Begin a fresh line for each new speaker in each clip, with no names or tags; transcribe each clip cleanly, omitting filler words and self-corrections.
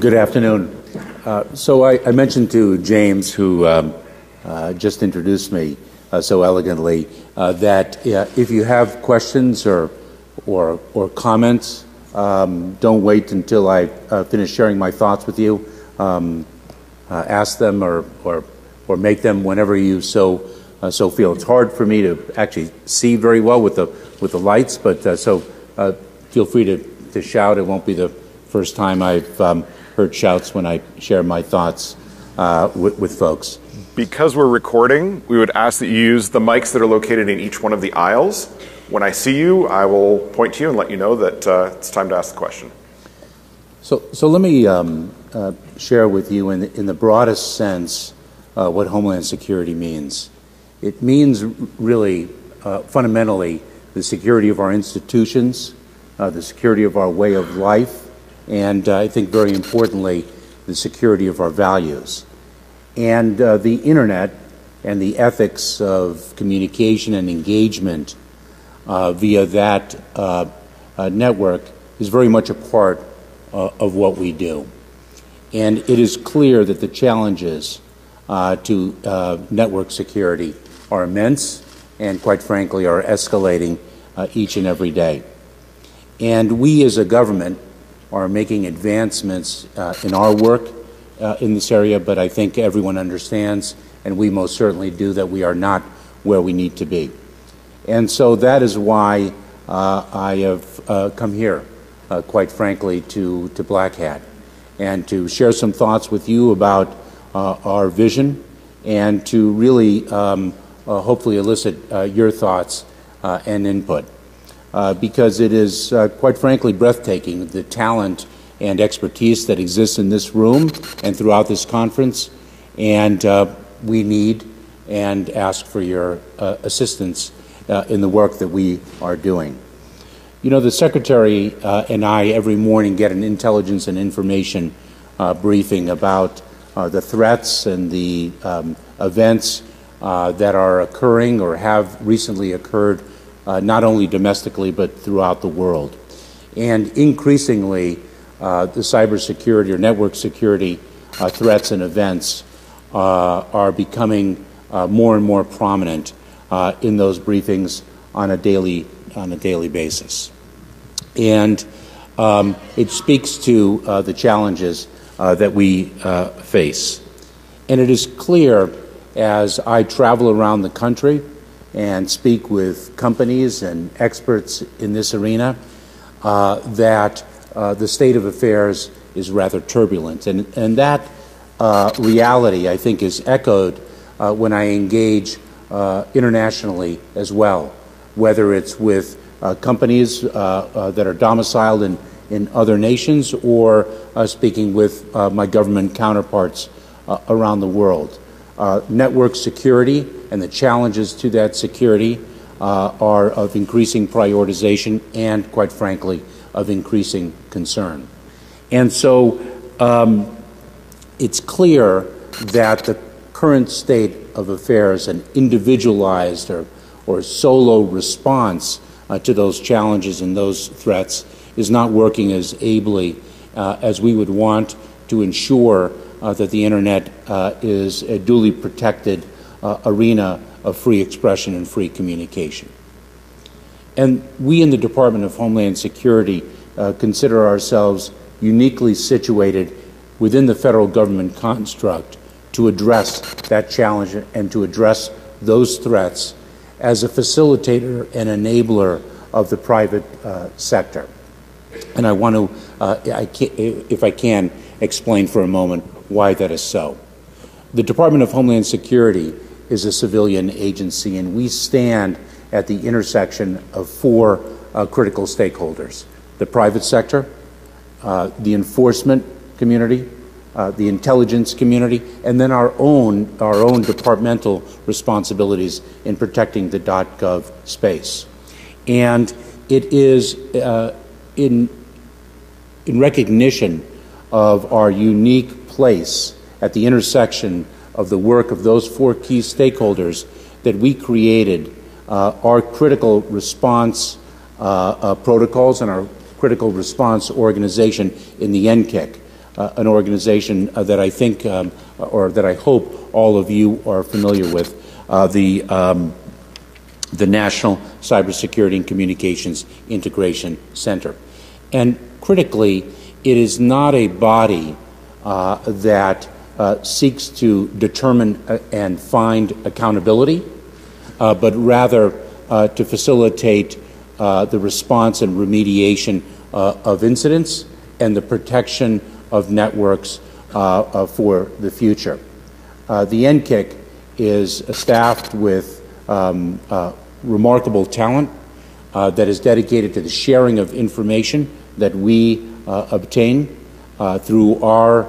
Good afternoon. So I mentioned to James, who just introduced me so elegantly, that if you have questions or comments, don't wait until I finish sharing my thoughts with you. Ask them or make them whenever you so feel. It's hard for me to actually see very well with the lights, but so feel free to shout. It won't be the first time I've heard shouts when I share my thoughts with folks.
Because we're recording, we would ask that you use the mics that are located in each one of the aisles. When I see you, I will point to you and let you know that it's time to ask the question.
So let me share with you in the broadest sense what Homeland Security means. It means really fundamentally the security of our institutions, the security of our way of life, and I think very importantly, the security of our values. And the Internet and the ethics of communication and engagement via that network is very much a part of what we do. And it is clear that the challenges to network security are immense and, quite frankly, are escalating each and every day. And we as a government are making advancements in our work in this area, but I think everyone understands, and we most certainly do, that we are not where we need to be. And so that is why I have come here, quite frankly, to Black Hat, and to share some thoughts with you about our vision, and to really hopefully elicit your thoughts and input. Because it is, quite frankly, breathtaking, the talent and expertise that exists in this room and throughout this conference, and we need and ask for your assistance in the work that we are doing. You know, the Secretary and I every morning get an intelligence and information briefing about the threats and the events that are occurring or have recently occurred not only domestically but throughout the world. And increasingly, the cybersecurity or network security threats and events are becoming more and more prominent in those briefings on a daily basis. And it speaks to the challenges that we face. And it is clear as I travel around the country and speak with companies and experts in this arena, that the state of affairs is rather turbulent. And that reality, I think, is echoed when I engage internationally as well, whether it's with companies that are domiciled in other nations or speaking with my government counterparts around the world. Network security and the challenges to that security are of increasing prioritization and, quite frankly, of increasing concern. And so it's clear that the current state of affairs, an individualized or solo response to those challenges and those threats, is not working as ably as we would want to ensure that the Internet is a duly protected arena of free expression and free communication. And we in the Department of Homeland Security consider ourselves uniquely situated within the federal government construct to address that challenge and to address those threats as a facilitator and enabler of the private sector. And I want to, if I can, explain for a moment why that is so. The Department of Homeland Security is a civilian agency, and we stand at the intersection of four critical stakeholders: the private sector, the enforcement community, the intelligence community, and then our own departmental responsibilities in protecting the .gov space. And it is in recognition of our unique place at the intersection of the work of those four key stakeholders that we created our critical response protocols and our critical response organization in the NCIC, an organization that I think, or that I hope all of you are familiar with, the National Cybersecurity and Communications Integration Center. And critically, it is not a body that seeks to determine and find accountability, but rather to facilitate the response and remediation of incidents and the protection of networks for the future. The NCIC is staffed with remarkable talent that is dedicated to the sharing of information that we obtain through our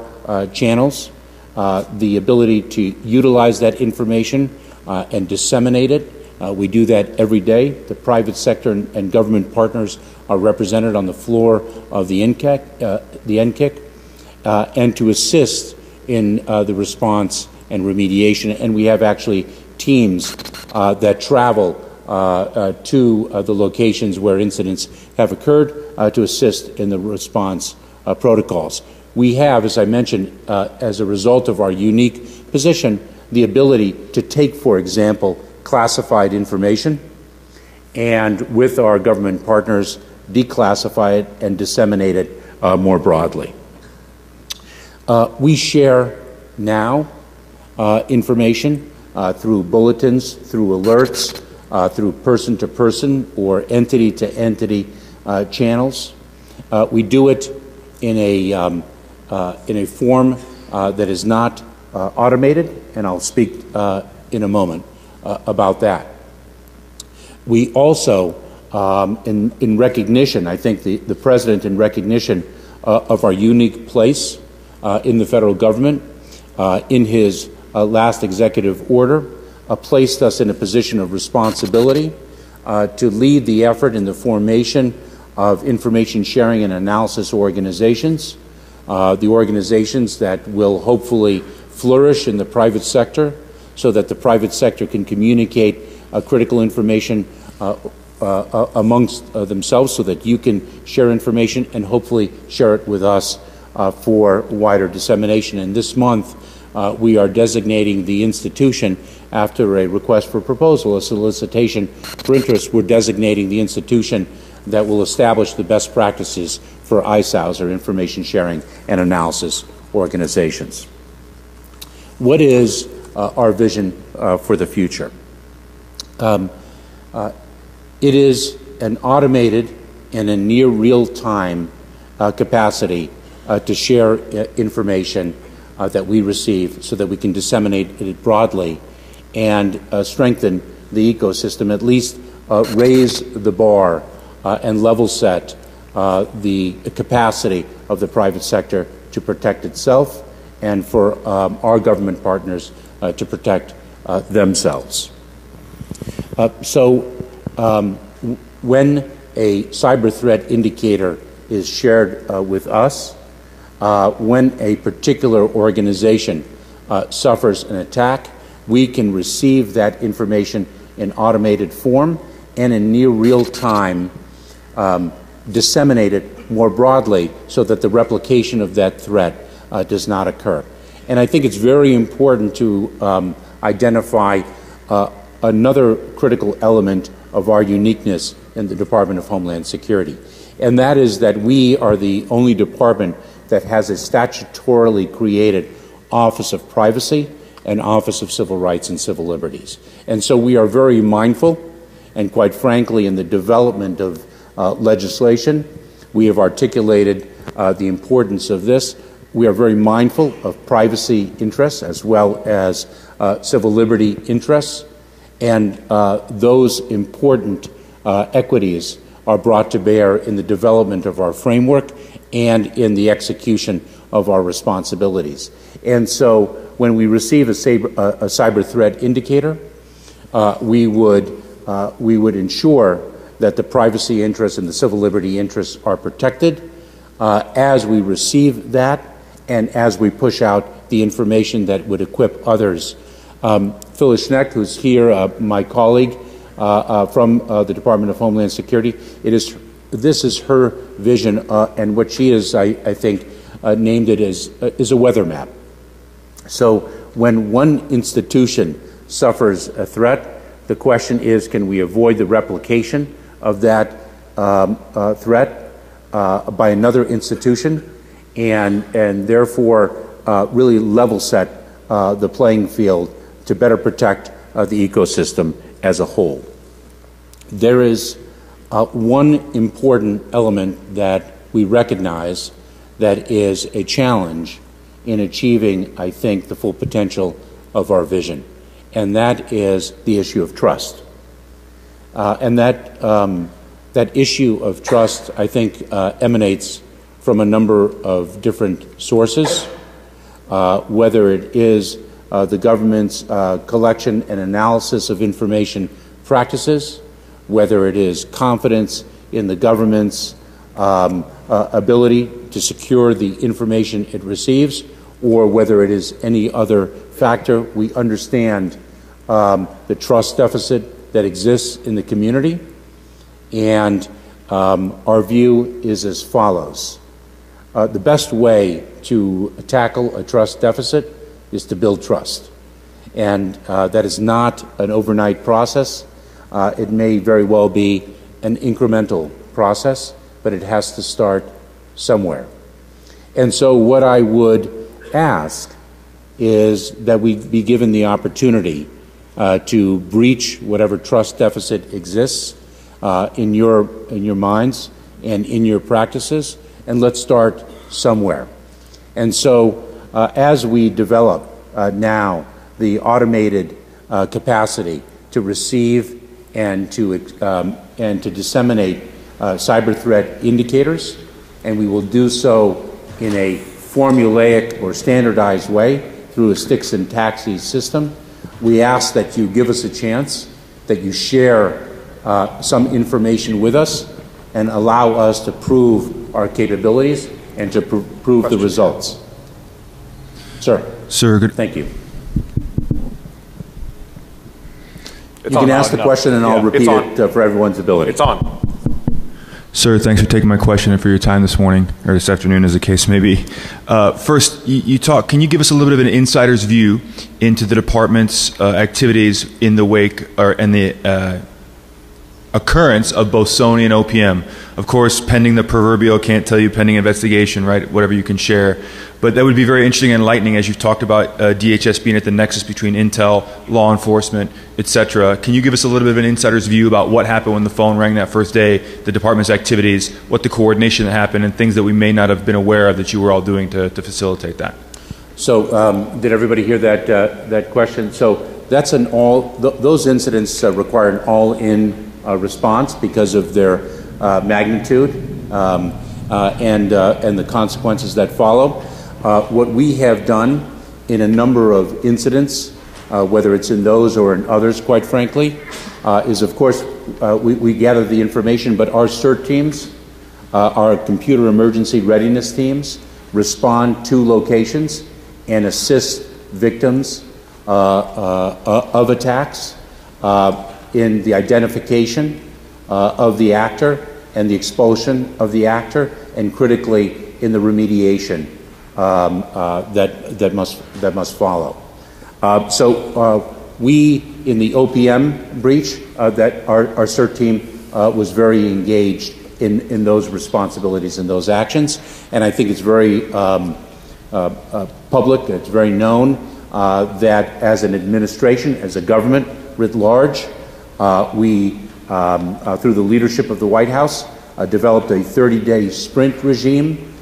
channels, the ability to utilize that information and disseminate it. We do that every day. The private sector and government partners are represented on the floor of the NCIC, and to assist in the response and remediation. And we have actually teams that travel to the locations where incidents have occurred to assist in the response protocols. We have, as I mentioned, as a result of our unique position, the ability to take, for example, classified information and, with our government partners, declassify it and disseminate it more broadly. We share now information through bulletins, through alerts, through person-to-person or entity-to-entity channels. We do it in a form that is not automated, and I'll speak in a moment about that. We also, in recognition, I think the President, in recognition of our unique place in the federal government, in his last executive order, placed us in a position of responsibility to lead the effort in the formation of information sharing and analysis organizations, the organizations that will hopefully flourish in the private sector so that the private sector can communicate critical information amongst themselves so that you can share information and hopefully share it with us for wider dissemination. And this month, we are designating the institution, after a request for proposal, a solicitation for interest, we're designating the institution that will establish the best practices for ISAOs, or information sharing and analysis organizations. What is our vision for the future? It is an automated and a near real-time capacity to share information that we receive so that we can disseminate it broadly and strengthen the ecosystem, at least raise the bar and level set the capacity of the private sector to protect itself and for our government partners to protect themselves. When a cyber threat indicator is shared with us, when a particular organization suffers an attack, we can receive that information in automated form and in near real time disseminate it more broadly so that the replication of that threat does not occur. And I think it's very important to identify another critical element of our uniqueness in the Department of Homeland Security, and that is that we are the only department that has a statutorily created Office of Privacy and Office of Civil Rights and Civil Liberties. And so we are very mindful, and quite frankly, in the development of legislation, we have articulated the importance of this. We are very mindful of privacy interests as well as civil liberty interests, and those important equities are brought to bear in the development of our framework and in the execution of our responsibilities. And so when we receive a cyber threat indicator, we would ensure that the privacy interests and the civil liberty interests are protected as we receive that and as we push out the information that would equip others. Phyllis Schnecht, who's here, my colleague from the Department of Homeland Security, this is her vision, and what she is, I think, named it as is a weather map. So when one institution suffers a threat, the question is, can we avoid the replication of that threat by another institution, and therefore really level set the playing field to better protect the ecosystem as a whole. There is one important element that we recognize that is a challenge in achieving, I think, the full potential of our vision, and that is the issue of trust. And that issue of trust, I think, emanates from a number of different sources, whether it is the government's collection and analysis of information practices, whether it is confidence in the government's ability to secure the information it receives, or whether it is any other factor. We understand the trust deficit that exists in the community, and our view is as follows. The best way to tackle a trust deficit is to build trust, and that is not an overnight process. It may very well be an incremental process, but it has to start somewhere. And so what I would ask is that we be given the opportunity to breach whatever trust deficit exists in your minds and in your practices, and let's start somewhere. And so as we develop now the automated capacity to receive and to disseminate cyber threat indicators, and we will do so in a formulaic or standardized way through a sticks and taxis system, we ask that you give us a chance, that you share some information with us and allow us to prove our capabilities and to prove the results. Sir.
Sir, good.
Thank you. You can ask the question and I'll repeat it for everyone's ability.
It's on.
Sir, thanks for taking my question and for your time this morning, or this afternoon as the case may be. First, can you give us a little bit of an insider's view into the department's activities in the wake and the occurrence of both Sony and OPM? Of course, pending the proverbial, can't tell you, pending investigation, right? Whatever you can share. But that would be very interesting and enlightening as you've talked about DHS being at the nexus between intel, law enforcement, etc. Can you give us a little bit of an insider's view about what happened when the phone rang that first day, the department's activities, what the coordination that happened, and things that we may not have been aware of that you were all doing to facilitate that?
So did everybody hear that question? So that's those incidents require an all-in response because of their magnitude and the consequences that follow. What we have done in a number of incidents, whether it's in those or in others, quite frankly, is of course we gather the information, but our CERT teams, our computer emergency readiness teams, respond to locations and assist victims of attacks in the identification of the actor and the expulsion of the actor, and critically in the remediation that must follow. So we, in the OPM breach, that our CERT team was very engaged in those responsibilities and those actions, and I think it's very public, it's very known that as an administration, as a government writ large, we, through the leadership of the White House, developed a 30-day sprint regime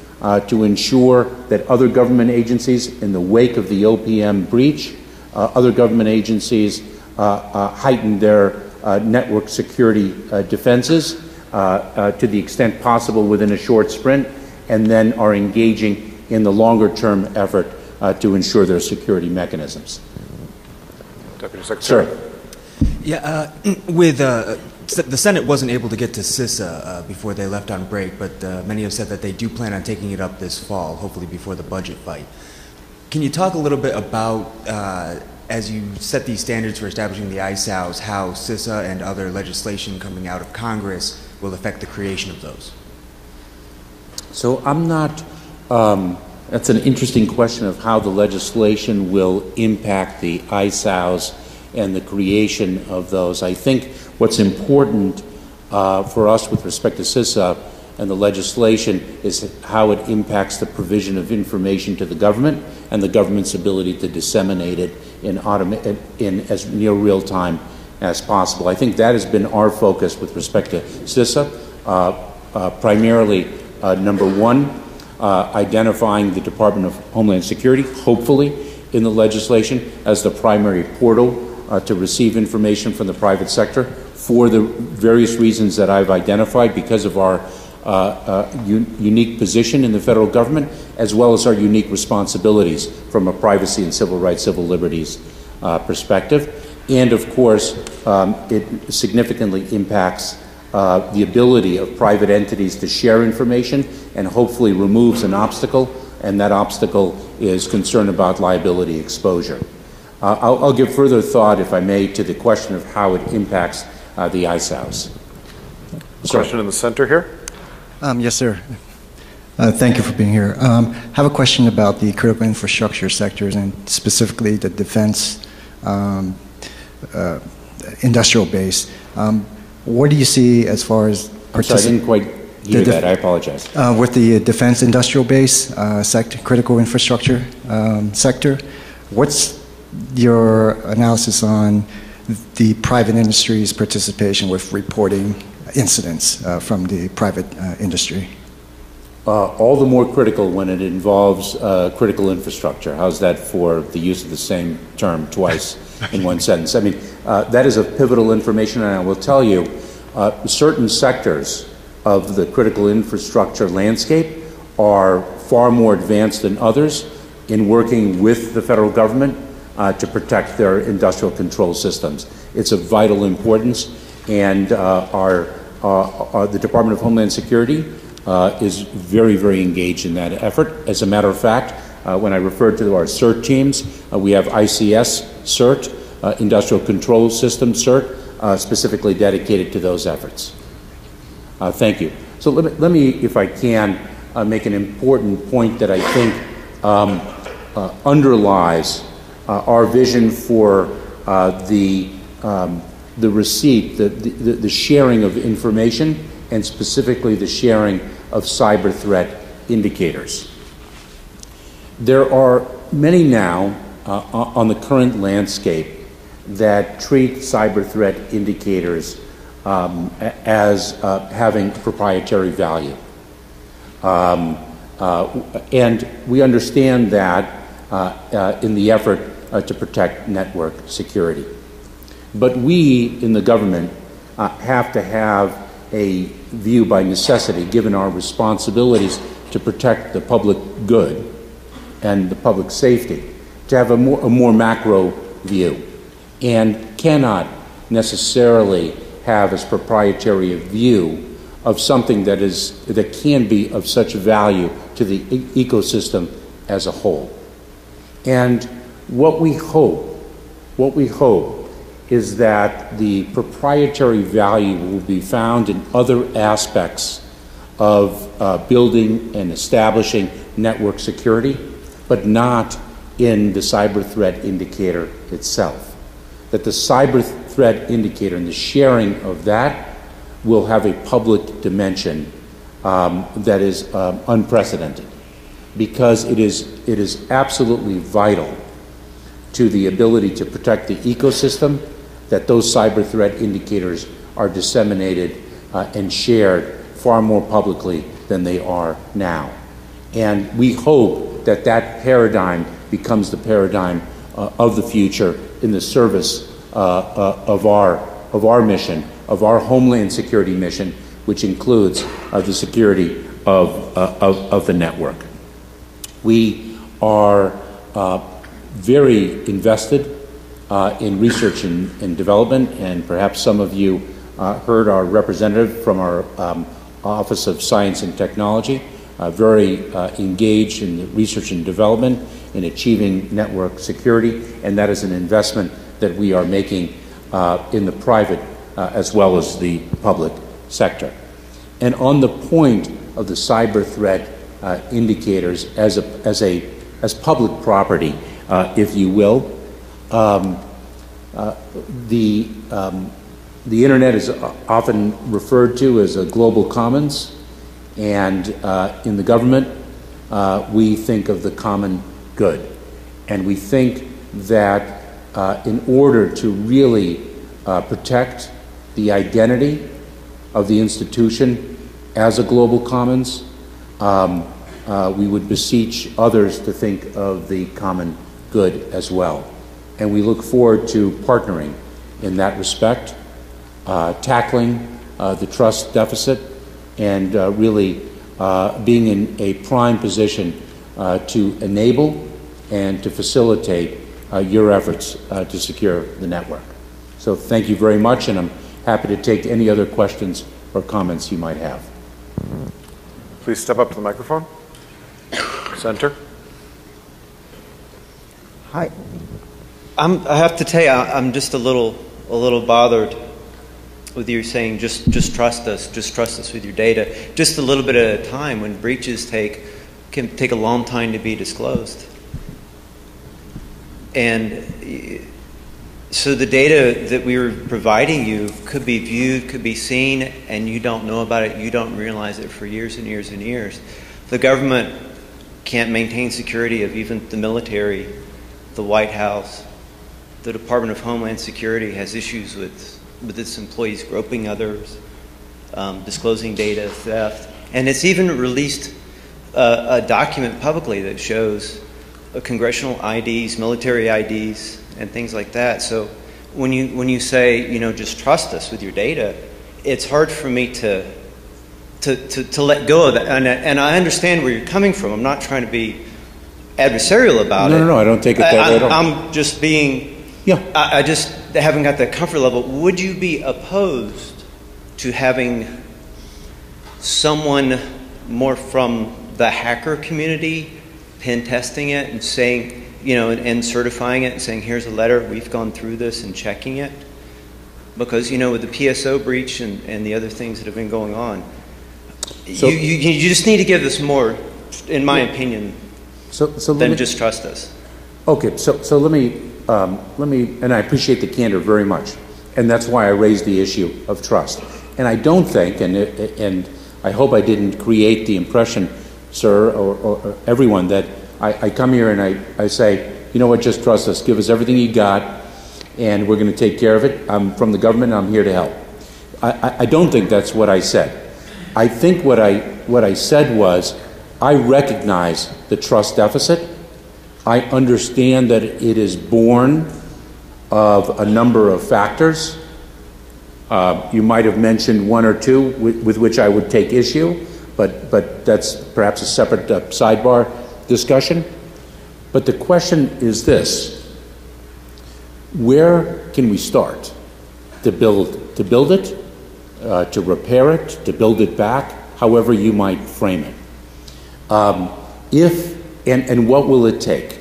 to ensure that other government agencies, in the wake of the OPM breach, other government agencies heightened their network security defenses to the extent possible within a short sprint, and then are engaging in the longer-term effort to ensure their security mechanisms.
Deputy Secretary.
Sir.
Yeah, with the Senate wasn't able to get to CISA before they left on break, but many have said that they do plan on taking it up this fall, hopefully before the budget fight. Can you talk a little bit about, as you set these standards for establishing the ISAOs, how CISA and other legislation coming out of Congress will affect the creation of those?
So I'm not That's an interesting question of how the legislation will impact the ISOWs and the creation of those. I think what's important for us with respect to CISA and the legislation is how it impacts the provision of information to the government and the government's ability to disseminate it in as near real time as possible. I think that has been our focus with respect to CISA, primarily number one, identifying the Department of Homeland Security, hopefully in the legislation, as the primary portal to receive information from the private sector for the various reasons that I've identified, because of our unique position in the federal government, as well as our unique responsibilities from a privacy and civil rights, civil liberties perspective. And of course, it significantly impacts the ability of private entities to share information, and hopefully removes an obstacle, and that obstacle is concern about liability exposure. I'll give further thought, if I may, to the question of how it impacts the ISOWs.
Question in the center here.
Yes, sir. Thank you for being here. I have a question about the critical infrastructure sectors, and specifically the defense industrial base. What do you see as far as...
I'm sorry, I didn't quite hear that. I apologize.
With the defense industrial base sector, critical infrastructure sector, what's your analysis on the private industry's participation with reporting incidents from the private industry?
All the more critical when it involves critical infrastructure. How's that for the use of the same term twice in one sentence? I mean, that is of pivotal information, and I will tell you, certain sectors of the critical infrastructure landscape are far more advanced than others in working with the federal government to protect their industrial control systems. It's of vital importance, and the Department of Homeland Security is very, very engaged in that effort. As a matter of fact, when I referred to our CERT teams, we have ICS CERT, Industrial Control System CERT, specifically dedicated to those efforts. Thank you. So let me, if I can, make an important point that I think underlies our vision for the receipt, the sharing of information, and specifically the sharing of cyber threat indicators. There are many now on the current landscape that treat cyber threat indicators as having proprietary value. And we understand that in the effort to protect network security. But we in the government have to have a view by necessity, given our responsibilities to protect the public good and the public safety, to have a more macro view, and cannot necessarily have as proprietary a view of something that can be of such value to the ecosystem as a whole. And what we hope is that the proprietary value will be found in other aspects of building and establishing network security, but not in the cyber threat indicator itself. That the cyber threat indicator and the sharing of that will have a public dimension that is unprecedented, because it is absolutely vital to the ability to protect the ecosystem that those cyber threat indicators are disseminated and shared far more publicly than they are now. And we hope that that paradigm becomes the paradigm of the future in the service of our mission, of our Homeland Security mission, which includes the security of the network. We are very invested in research and development, and perhaps some of you heard our representative from our Office of Science and Technology, very engaged in the research and development in achieving network security, and that is an investment that we are making in the private as well as the public sector. And on the point of the cyber threat indicators as public property, if you will. The internet is often referred to as a global commons, and in the government, we think of the common good. And we think that in order to really protect the identity of the institution as a global commons, we would beseech others to think of the common good as well. And we look forward to partnering in that respect, tackling the trust deficit, and really being in a prime position to enable and to facilitate your efforts to secure the network. So thank you very much, and I'm happy to take any other questions or comments you might have.
Please step up to the microphone. Center.
Hi. I have to tell you, I'm just a little bothered with you saying just trust us with your data. Just a little bit at a time, when breaches can take a long time to be disclosed. And so the data that we were providing you could be viewed, could be seen, and you don't know about it, you don't realize it for years and years and years. The government can't maintain security of even the military, the White House. The Department of Homeland Security has issues with its employees groping others, disclosing data, theft. And it's even released a document publicly that shows congressional IDs, military IDs, and things like that. So when you say, just trust us with your data, it's hard for me to let go of that. And I understand where you're coming from. I'm not trying to be adversarial about it.
No, I don't take it that way at all.
I'm just being, I just haven't got that comfort level. Would you be opposed to having someone more from the hacker community pen testing it and saying, and certifying it and saying, here's a letter, we've gone through this and checking it? Because, with the PSO breach and the other things that have been going on, so, you just need to give us more, in my opinion, than just trust us.
Okay, so let me, and I appreciate the candor very much, and that's why I raised the issue of trust. And I don't think, and I hope I didn't create the impression, sir, or everyone, that I come here and I say, you know what, just trust us, give us everything you got, and we're going to take care of it. I'm from the government, and I'm here to help. I don't think that's what I said. I think what I said was, I recognize the trust deficit. I understand that it is born of a number of factors. You might have mentioned one or two with which I would take issue, but that's perhaps a separate sidebar discussion. But the question is this: where can we start to build it, to repair it, to build it back, however you might frame it? And what will it take?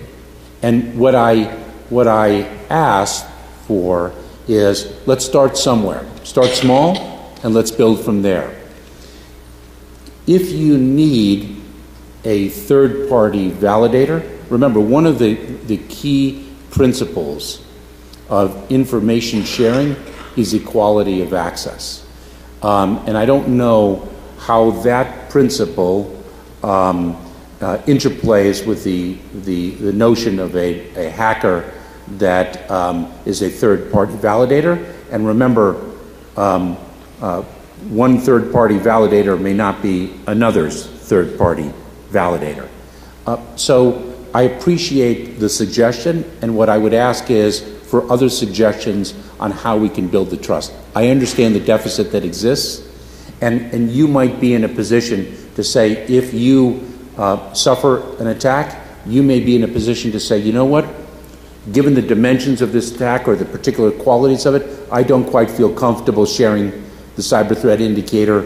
And what I ask for is, let's start somewhere. Start small, and let's build from there. If you need a third-party validator, remember, one of the key principles of information sharing is equality of access. And I don't know how that principle interplays with the notion of a hacker that is a third-party validator. And remember, one third-party validator may not be another's third-party validator. So I appreciate the suggestion, and what I would ask is for other suggestions on how we can build the trust. I understand the deficit that exists, and you might be in a position to say, if you suffer an attack, you may be in a position to say, you know what, given the dimensions of this attack or the particular qualities of it, I don't quite feel comfortable sharing the cyber threat indicator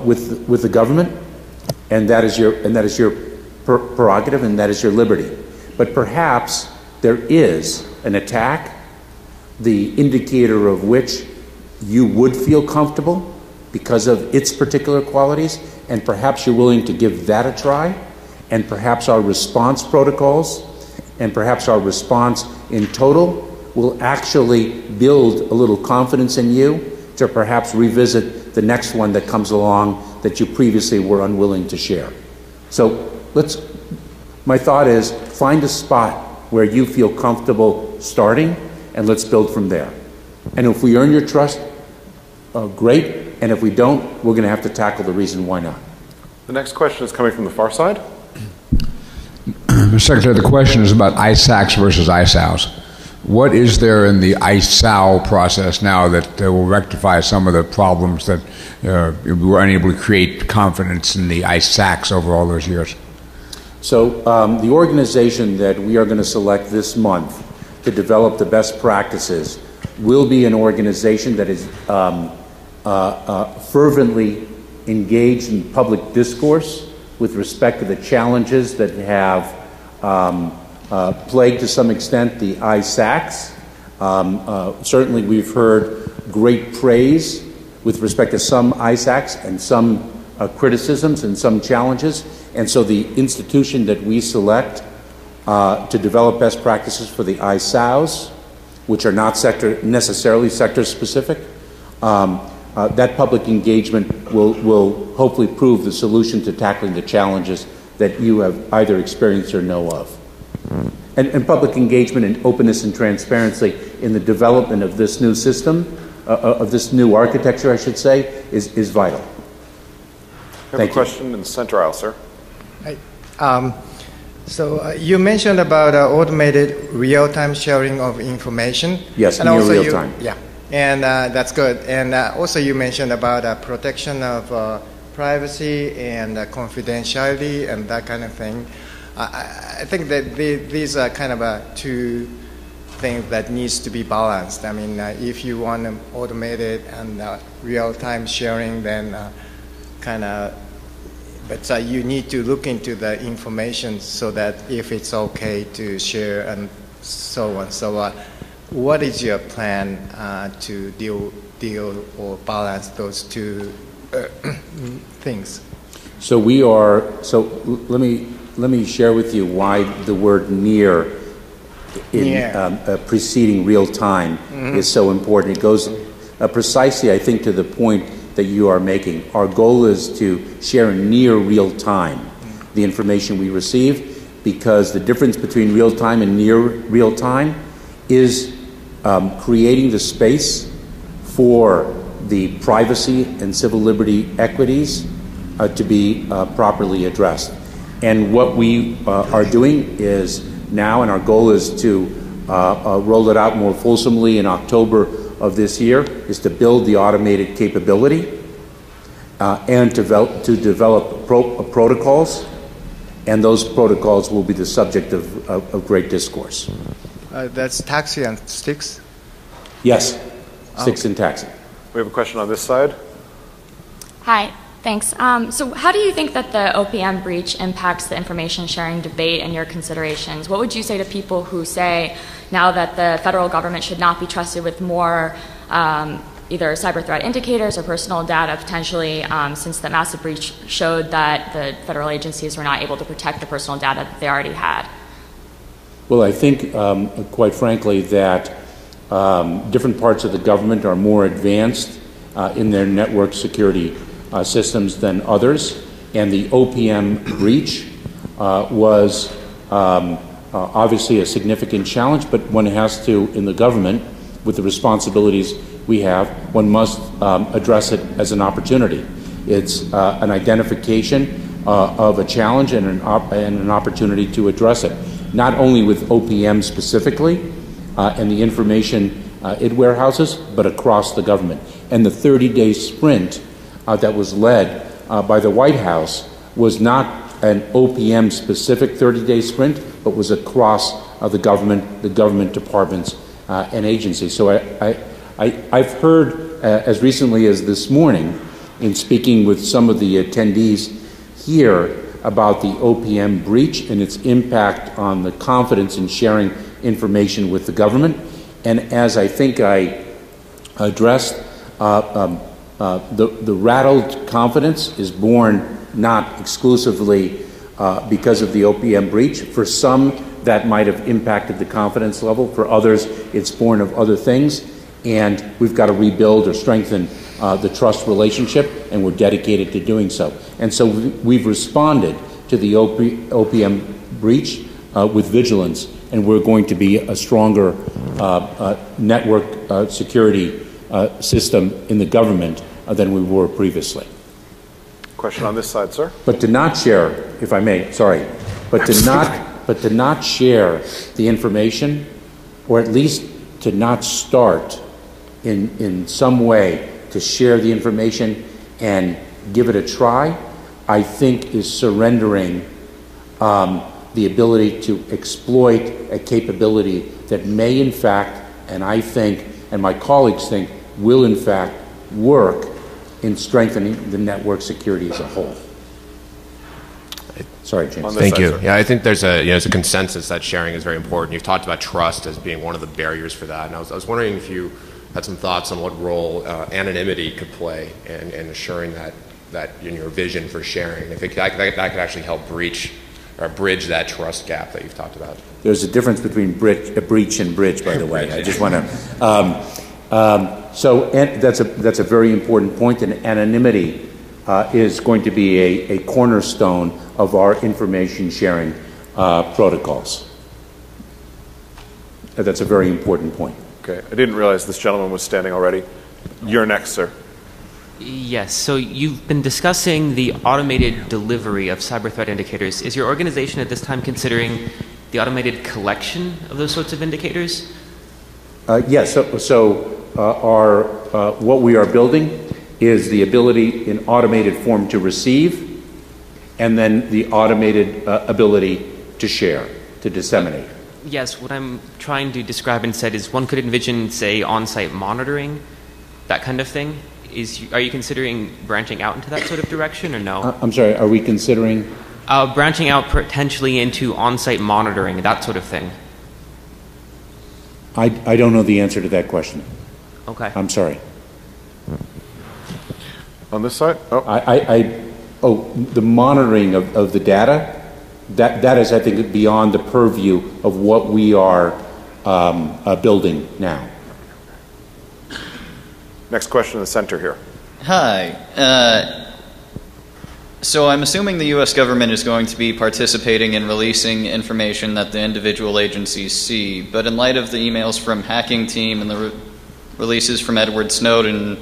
with the government, and that is your prerogative, and that is your liberty. But perhaps there is an attack, the indicator of which you would feel comfortable because of its particular qualities, and perhaps you're willing to give that a try, and perhaps our response protocols, and perhaps our response in total will actually build a little confidence in you to perhaps revisit the next one that comes along that you previously were unwilling to share. So my thought is, find a spot where you feel comfortable starting, and let's build from there. And if we earn your trust, great. And if we don't, we're going to have to tackle the reason why not.
The next question is coming from the far side.
Mr. Secretary, the question is about ISACs versus ISOWs. What is there in the ISOW process now that will rectify some of the problems that we were unable to create confidence in the ISACs over all those years?
So the organization that we are going to select this month to develop the best practices will be an organization that is fervently engaged in public discourse with respect to the challenges that have plagued to some extent the ISACs. Certainly we've heard great praise with respect to some ISACs and some criticisms and some challenges. And so the institution that we select to develop best practices for the ISOWs, which are not necessarily sector specific, that public engagement will hopefully prove the solution to tackling the challenges that you have either experienced or know of. And public engagement and openness and transparency in the development of this new system, of this new architecture, I should say, is vital.
We have a question in the center aisle, sir.
Hi. So you mentioned about automated real-time sharing of information.
Yes,
and
near
also
real-time.
Yeah, and that's good. And also you mentioned about protection of privacy and confidentiality and that kind of thing. I think that these are kind of two things that needs to be balanced. I mean, if you want automated and real-time sharing, then but you need to look into the information so that if it's okay to share and so on. So what is your plan to deal or balance those two things?
So let me share with you why the word near in preceding real time is so important. It goes precisely, I think, to the point that you are making. Our goal is to share in near real time the information we receive, because the difference between real time and near real time is creating the space for the privacy and civil liberty equities to be properly addressed. And what we are doing is now, and our goal is to roll it out more fulsomely in October of this year, is to build the automated capability and to develop protocols, and those protocols will be the subject of great discourse.
That's taxi and sticks?
Yes, sticks and taxi.
We have a question on this side.
Hi, thanks. So how do you think that the OPM breach impacts the information sharing debate and your considerations? What would you say to people who say now that the federal government should not be trusted with more either cyber threat indicators or personal data potentially, since the massive breach showed that the federal agencies were not able to protect the personal data that they already had?
Well, I think, quite frankly, that different parts of the government are more advanced in their network security systems than others, and the OPM breach was obviously a significant challenge, but one has to, in the government, with the responsibilities we have, one must address it as an opportunity. It's an identification of a challenge and an opportunity to address it, not only with OPM specifically and the information it warehouses, but across the government. And the 30-day sprint that was led by the White House was not an OPM-specific 30-day sprint, but was across the government departments and agencies. So I've heard as recently as this morning, in speaking with some of the attendees here, about the OPM breach and its impact on the confidence in sharing information with the government. And as I think I addressed, the rattled confidence is born not exclusively because of the OPM breach. For some, that might have impacted the confidence level. For others, it's born of other things. And we've got to rebuild or strengthen the trust relationship, and we're dedicated to doing so. And so we've responded to the OPM breach with vigilance, and we're going to be a stronger network security system in the government than we were previously.
Question on this side, sir.
But to not share, if I may, sorry, but to not share the information, or at least to not start in some way to share the information and give it a try, I think is surrendering the ability to exploit a capability that may in fact, and I think, and my colleagues think, will in fact work in strengthening the network security as a whole. Sorry, James.
Thank you. Yeah, I think there's a consensus that sharing is very important. You've talked about trust as being one of the barriers for that, and I was wondering if you had some thoughts on what role anonymity could play in assuring that in your vision for sharing, if that could actually help bridge that trust gap that you've talked about.
There's a difference between breach and bridge, by the way. I just want to. So that's a very important point, and anonymity is going to be a cornerstone of our information sharing protocols. That's a very important point.
Okay, I didn't realize this gentleman was standing already. You're next, sir.
Yes, so you've been discussing the automated delivery of cyber threat indicators. Is your organization at this time considering the automated collection of those sorts of indicators?
Yes, what we are building is the ability in automated form to receive, and then the automated ability to share, to disseminate.
Yes, what I'm trying to describe instead is one could envision, say, on-site monitoring, that kind of thing. Are you considering branching out into that sort of direction, or no?
I'm sorry, are we considering?
Branching out potentially into on-site monitoring, that sort of thing.
I don't know the answer to that question.
Okay.
I'm sorry.
On this side?
The monitoring of the data, that is, I think, beyond the purview of what we are building now.
Next question in the center here.
Hi. So I'm assuming the U.S. government is going to be participating in releasing information that the individual agencies see, but in light of the emails from Hacking Team and the releases from Edward Snowden,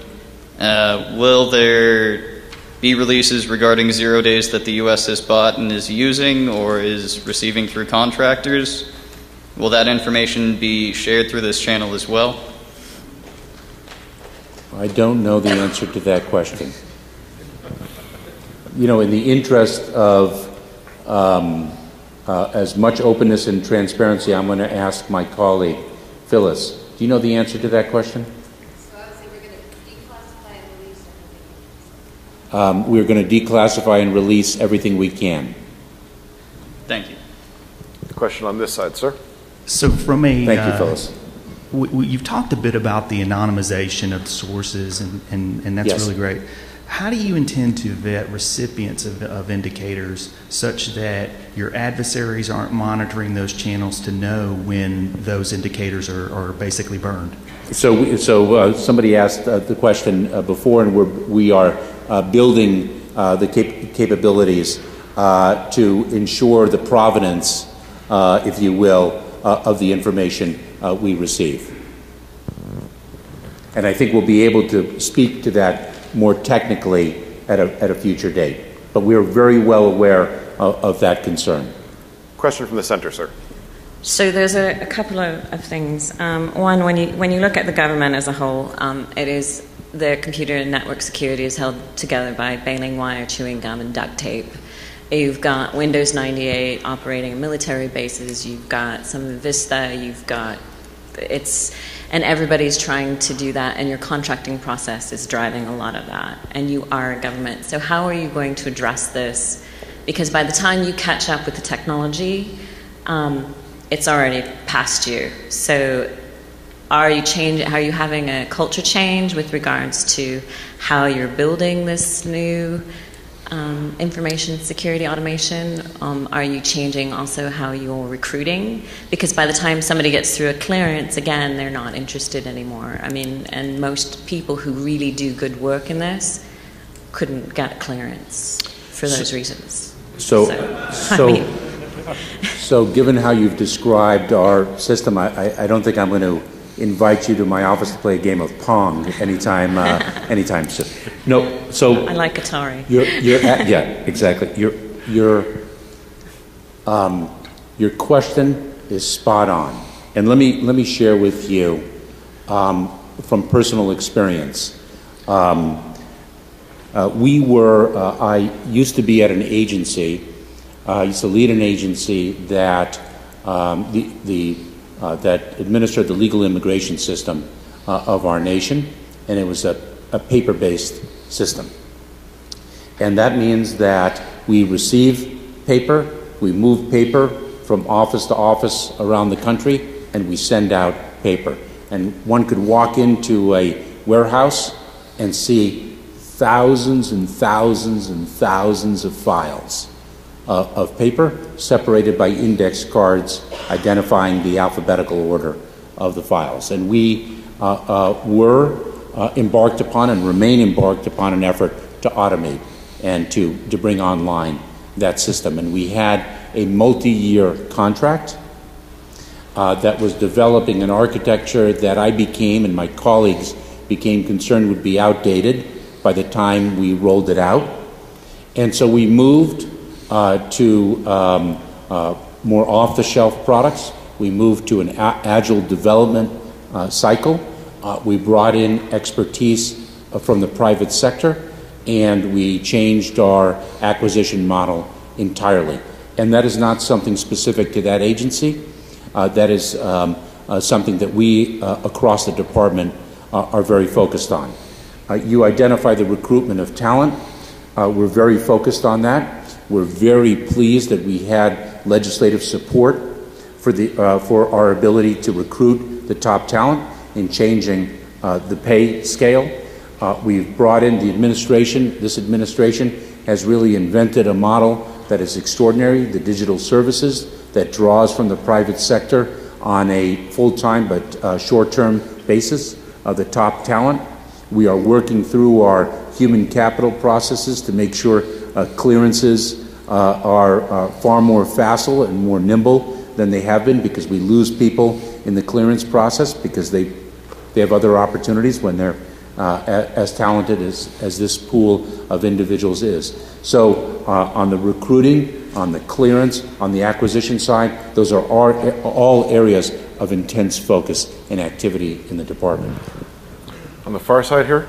will there be releases regarding 0 days that the U.S. has bought and is using or is receiving through contractors? Will that information be shared through this channel as well?
I don't know the answer to that question. You know, in the interest of as much openness and transparency, I'm going to ask my colleague, Phyllis. Do you know the answer to that question?
So I would say we're going to declassify and release everything.
We're going to declassify and release everything we can.
Thank you.
Question on this side, sir.
So from a...
Thank you, Phyllis.
You've talked a bit about the anonymization of the sources, and that's really great. How do you intend to vet recipients of indicators such that your adversaries aren't monitoring those channels to know when those indicators are basically burned?
So somebody asked the question before, and we are building the capabilities to ensure the provenance, if you will, of the information we receive. And I think we'll be able to speak to that more technically at a future date. But we are very well aware of that concern.
Question from the center, sir.
So there's a couple of things. One, when you look at the government as a whole, it is the computer and network security is held together by baling wire, chewing gum, and duct tape. You've got Windows 98 operating in military bases. You've got some of Vista. And everybody's trying to do that, and your contracting process is driving a lot of that, and you are a government. So how are you going to address this? Because by the time you catch up with the technology, it's already past you. So are you having a culture change with regards to how you're building this new information security automation? Are you changing also how you're recruiting? Because by the time somebody gets through a clearance, again, they're not interested anymore. I mean, and most people who really do good work in this couldn't get clearance for those reasons.
So given how you've described our system, I don't think I'm going to invite you to my office to play a game of Pong anytime soon. No, so
I like Atari.
Yeah, exactly. Your question is spot on, and let me share with you from personal experience. I used to be at an agency. I used to lead an agency that that administered the legal immigration system of our nation, and it was a paper-based system. And that means that we receive paper, we move paper from office to office around the country, and we send out paper. And one could walk into a warehouse and see thousands and thousands and thousands of files of paper separated by index cards identifying the alphabetical order of the files. And we were embarked upon and remain embarked upon an effort to automate and to bring online that system. And we had a multi-year contract that was developing an architecture that I became and my colleagues became concerned would be outdated by the time we rolled it out. And so we moved to more off-the-shelf products. We moved to an agile development cycle. We brought in expertise from the private sector, and we changed our acquisition model entirely. And that is not something specific to that agency. That is something that we across the department are very focused on. You identify the recruitment of talent. We're very focused on that. We're very pleased that we had legislative support for our ability to recruit the top talent in changing the pay scale. We've brought in the administration. This administration has really invented a model that is extraordinary, the digital services that draws from the private sector on a full-time but short-term basis the top talent. We are working through our human capital processes to make sure clearances are far more facile and more nimble than they have been, because we lose people in the clearance process because they have other opportunities when they're as talented as this pool of individuals is. So on the recruiting, on the clearance, on the acquisition side, those are all areas of intense focus and activity in the department.
On the far side here?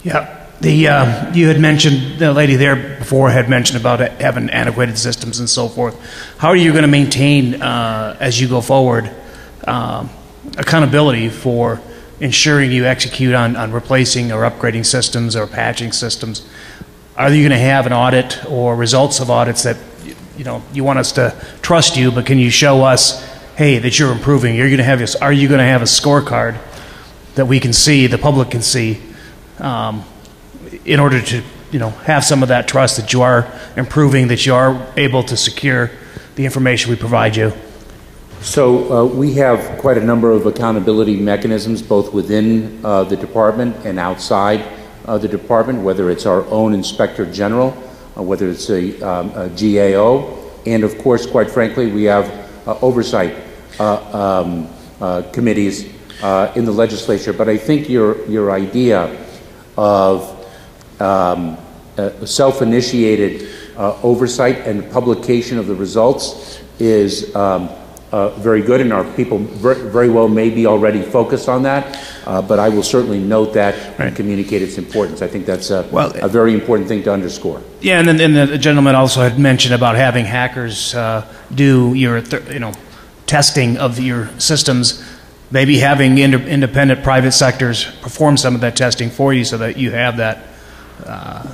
Yeah. You had mentioned, the lady there before had mentioned about having antiquated systems and so forth. How are you going to maintain, as you go forward, accountability for ensuring you execute on replacing or upgrading systems or patching systems? Are you going to have an audit or results of audits that you want us to trust you, but can you show us, hey, that you're improving? Are you going to have a scorecard that we can see, the public can see, in order to have some of that trust that you are improving, that you are able to secure the information we provide you?
So we have quite a number of accountability mechanisms, both within the department and outside the department, whether it's our own Inspector General, whether it's a GAO, and of course, quite frankly, we have oversight committees in the legislature. But I think your idea of self-initiated oversight and publication of the results is very good, and our people very well may be already focused on that, but I will certainly note that and communicate its importance. I think that's a very important thing to underscore.
Yeah, and then the gentleman also had mentioned about having hackers do your testing of your systems, maybe having independent private sectors perform some of that testing for you so that you have that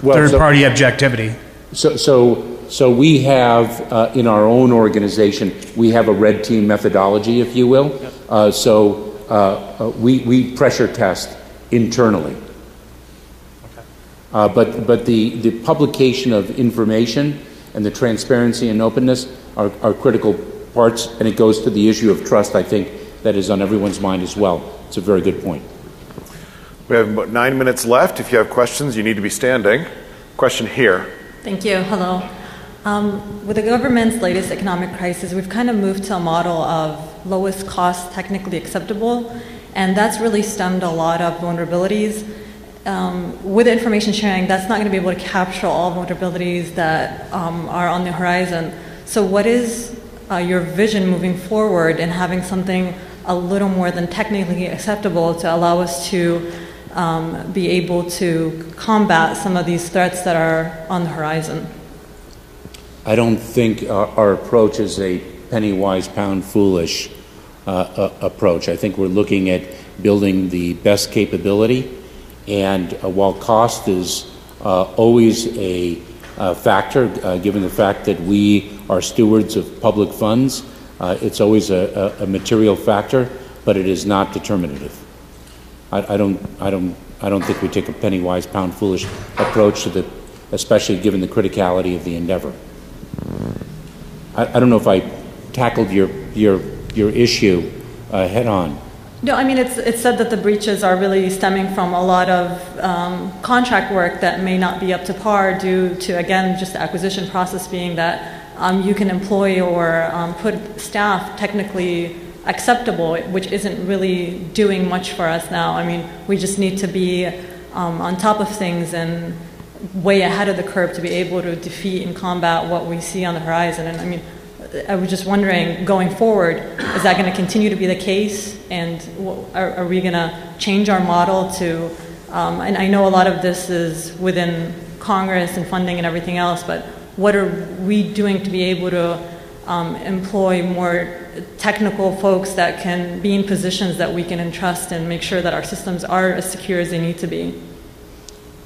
third-party objectivity.
So we have, in our own organization, we have a red team methodology, if you will. We pressure test internally. But the publication of information and the transparency and openness are critical parts, and it goes to the issue of trust, I think, that is on everyone's mind as well. It's a very good point.
We have about 9 minutes left. If you have questions, you need to be standing. Question here.
Thank you. Hello. With the government's latest economic crisis, we've kind of moved to a model of lowest cost technically acceptable, and that's really stemmed a lot of vulnerabilities. With information sharing, that's not going to be able to capture all vulnerabilities that are on the horizon. So what is your vision moving forward in having something a little more than technically acceptable to allow us to be able to combat some of these threats that are on the horizon?
I don't think our approach is a penny wise, pound foolish approach. I think we're looking at building the best capability, and while cost is always a factor, given the fact that we are stewards of public funds, it's always a material factor, but it is not determinative. I don't think we take a penny wise, pound foolish approach to the, especially given the criticality of the endeavor. I don't know if I tackled your issue head on.
No, I mean, it's said that the breaches are really stemming from a lot of contract work that may not be up to par due to, again, just the acquisition process being that you can employ or put staff technically acceptable, which isn't really doing much for us now. I mean, we just need to be on top of things and way ahead of the curve to be able to defeat and combat what we see on the horizon. And I mean, I was just wondering, going forward, is that going to continue to be the case? And are we going to change our model to, and I know a lot of this is within Congress and funding and everything else, but what are we doing to be able to employ more technical folks that can be in positions that we can entrust and make sure that our systems are as secure as they need to be?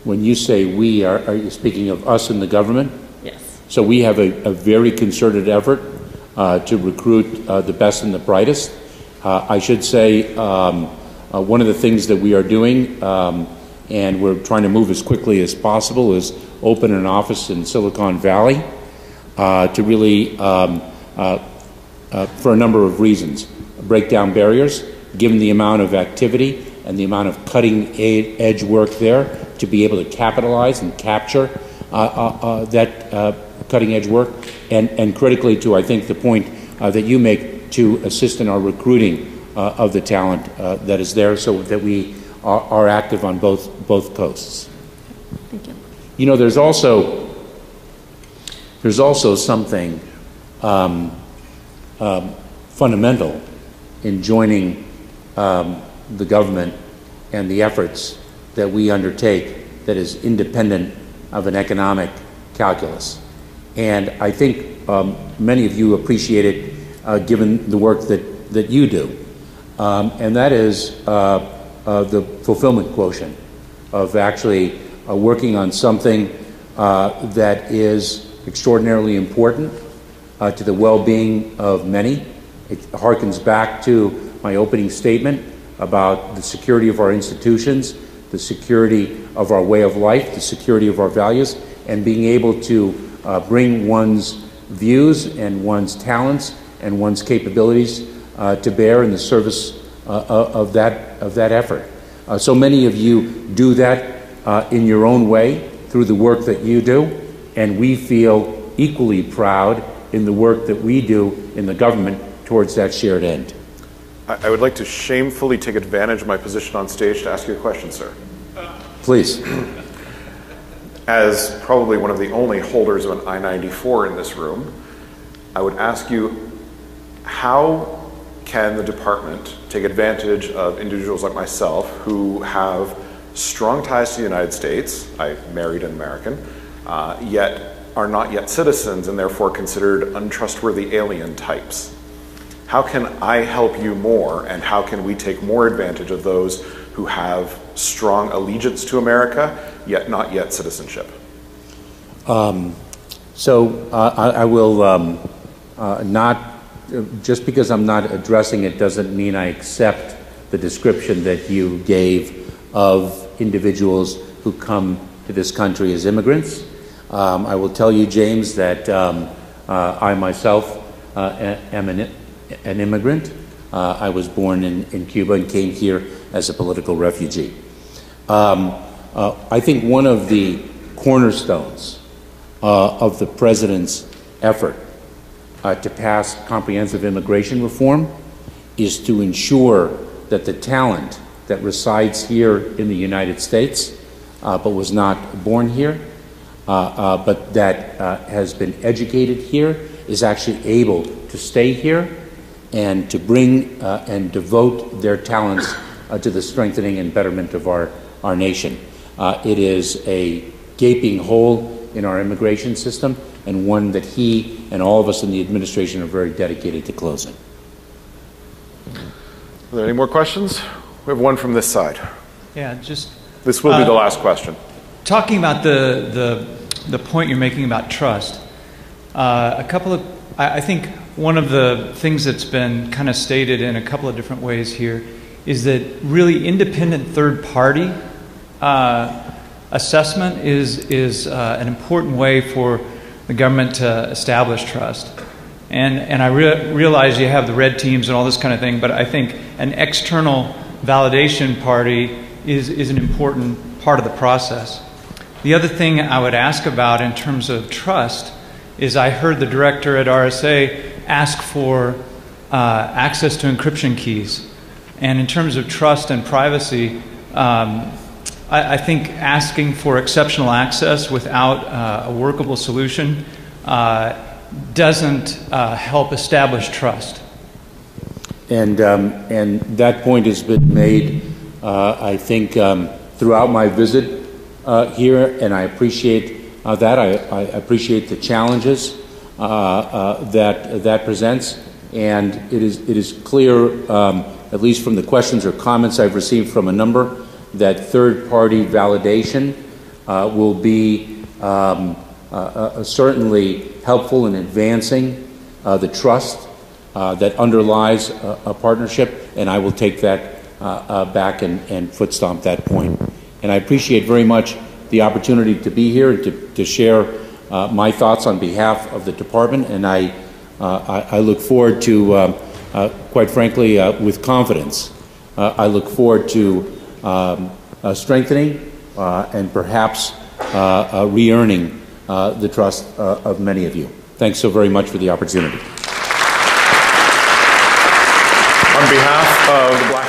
When you say we, are you speaking of us in the government?
Yes.
So we have a very concerted effort to recruit the best and the brightest. I should say one of the things that we are doing, and we're trying to move as quickly as possible, is open an office in Silicon Valley to really, for a number of reasons, break down barriers, given the amount of activity and the amount of cutting-edge work there, to be able to capitalize and capture that cutting-edge work, and critically to, I think, the point that you make, to assist in our recruiting of the talent that is there, so that we are active on both coasts.
Thank you.
You know, there's also something fundamental in joining the government and the efforts that we undertake that is independent of an economic calculus. And I think many of you appreciate it given the work that you do. And that is the fulfillment quotient of actually working on something that is extraordinarily important to the well-being of many. It harkens back to my opening statement about the security of our institutions, the security of our way of life, the security of our values, and being able to bring one's views and one's talents and one's capabilities to bear in the service of that effort. So many of you do that in your own way through the work that you do, and we feel equally proud in the work that we do in the government towards that shared end.
I would like to shamefully take advantage of my position on stage to ask you a question, sir.
Please.
As probably one of the only holders of an I-94 in this room, I would ask you, how can the department take advantage of individuals like myself who have strong ties to the United States, I married an American, yet are not yet citizens and therefore considered untrustworthy alien types? How can I help you more, and how can we take more advantage of those who have strong allegiance to America, yet not yet citizenship?
I will not, just because I'm not addressing it doesn't mean I accept the description that you gave of individuals who come to this country as immigrants. I will tell you, James, that I myself am an immigrant. I was born in Cuba and came here as a political refugee. I think one of the cornerstones of the President's effort to pass comprehensive immigration reform is to ensure that the talent that resides here in the United States but was not born here, but that has been educated here, is actually able to stay here and to bring and devote their talents to the strengthening and betterment of our nation. It is a gaping hole in our immigration system, and one that he and all of us in the administration are very dedicated to closing.
Are there any more questions? We have one from this side.
Yeah, just...
This will be the last question.
Talking about the point you're making about trust, I think one of the things that's been kind of stated in a couple of different ways here is that really independent third-party assessment is an important way for the government to establish trust. And I realize you have the red teams and all this kind of thing, but I think an external validation party is an important part of the process. The other thing I would ask about in terms of trust is I heard the director at RSA ask for access to encryption keys. And in terms of trust and privacy, I think asking for exceptional access without a workable solution doesn't help establish trust.
And that point has been made, I think, throughout my visit here, and I appreciate that. I appreciate the challenges that presents, and it is clear, at least from the questions or comments I've received from a number, that third-party validation will be certainly helpful in advancing the trust that underlies a partnership, and I will take that back and foot stomp that point. And I appreciate very much the opportunity to be here and to share my thoughts on behalf of the department, and I look forward to, quite frankly, with confidence, I look forward to strengthening and perhaps re-earning the trust of many of you. Thanks so very much for the opportunity.
On behalf of the Black